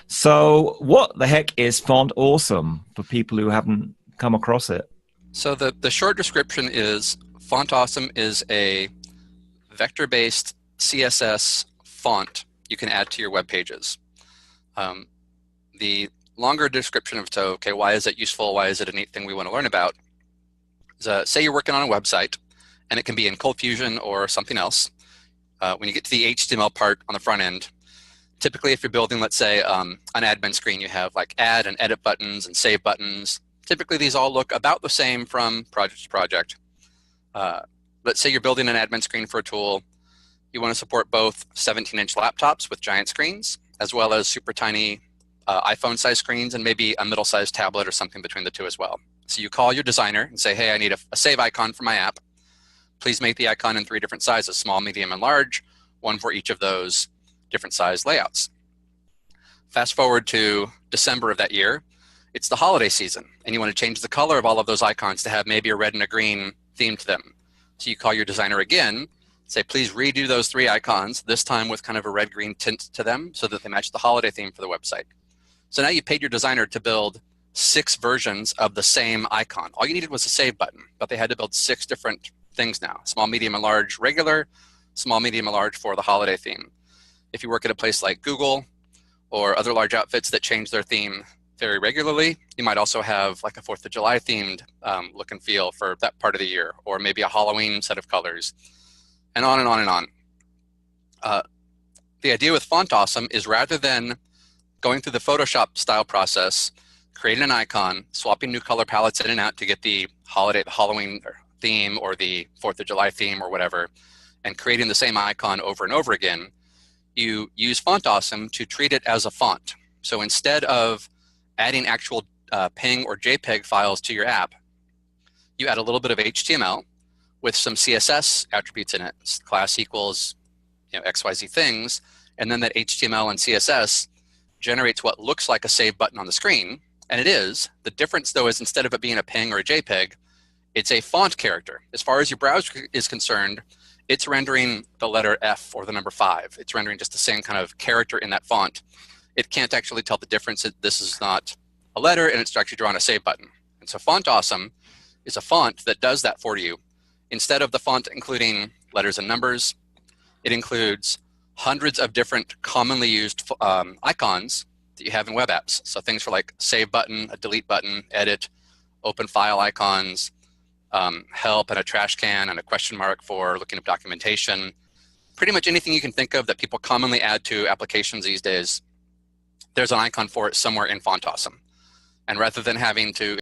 So what the heck is Font Awesome for people who haven't come across it? So the short description is Font Awesome is a vector-based CSS font you can add to your web pages. The longer description of okay, why is it useful? Why is it a neat thing we want to learn about? Is say you're working on a website, and it can be in ColdFusion or something else. When you get to the HTML part on the front end, typically if you're building, let's say, an admin screen, you have like add and edit buttons and save buttons. Typically these all look about the same from project to project. Let's say you're building an admin screen for a tool. You want to support both 17-inch laptops with giant screens, as well as super tiny iPhone-sized screens, and maybe a middle-sized tablet or something between the two as well. So you call your designer and say, hey, I need a save icon for my app. Please make the icon in 3 different sizes, small, medium, and large, one for each of those different size layouts. Fast forward to December of that year, it's the holiday season, and you want to change the color of all of those icons to have maybe a red and a green theme to them. So you call your designer again, say, please redo those 3 icons, this time with kind of a red-green tint to them so that they match the holiday theme for the website. So now you paid your designer to build 6 versions of the same icon. All you needed was a save button, but they had to build 6 different things now: small, medium, and large regular, small, medium, and large for the holiday theme. If you work at a place like Google or other large outfits that change their theme very regularly, you might also have like a 4th of July themed look and feel for that part of the year, or maybe a Halloween set of colors, and on and on and on. The idea with Font Awesome is, rather than going through the Photoshop style process, creating an icon, swapping new color palettes in and out to get the Halloween theme or the 4th of July theme or whatever, and creating the same icon over and over again, you use Font Awesome to treat it as a font. So instead of adding actual PNG or JPEG files to your app, you add a little bit of HTML with some CSS attributes in it. Class equals, XYZ things, and then that HTML and CSS generates what looks like a save button on the screen, and it is. The difference, though, is instead of it being a PNG or a JPEG, it's a font character. As far as your browser is concerned, it's rendering the letter F or the number 5. It's rendering just the same kind of character in that font. It can't actually tell the difference. This is not a letter, and it's actually drawing a save button. And so Font Awesome is a font that does that for you. Instead of the font including letters and numbers, it includes hundreds of different commonly used icons that you have in web apps. So things for like save button, a delete button, edit, open file icons, help, and a trash can, and a question mark for looking up documentation. Pretty much anything you can think of that people commonly add to applications these days, there's an icon for it somewhere in Font Awesome. And rather than having to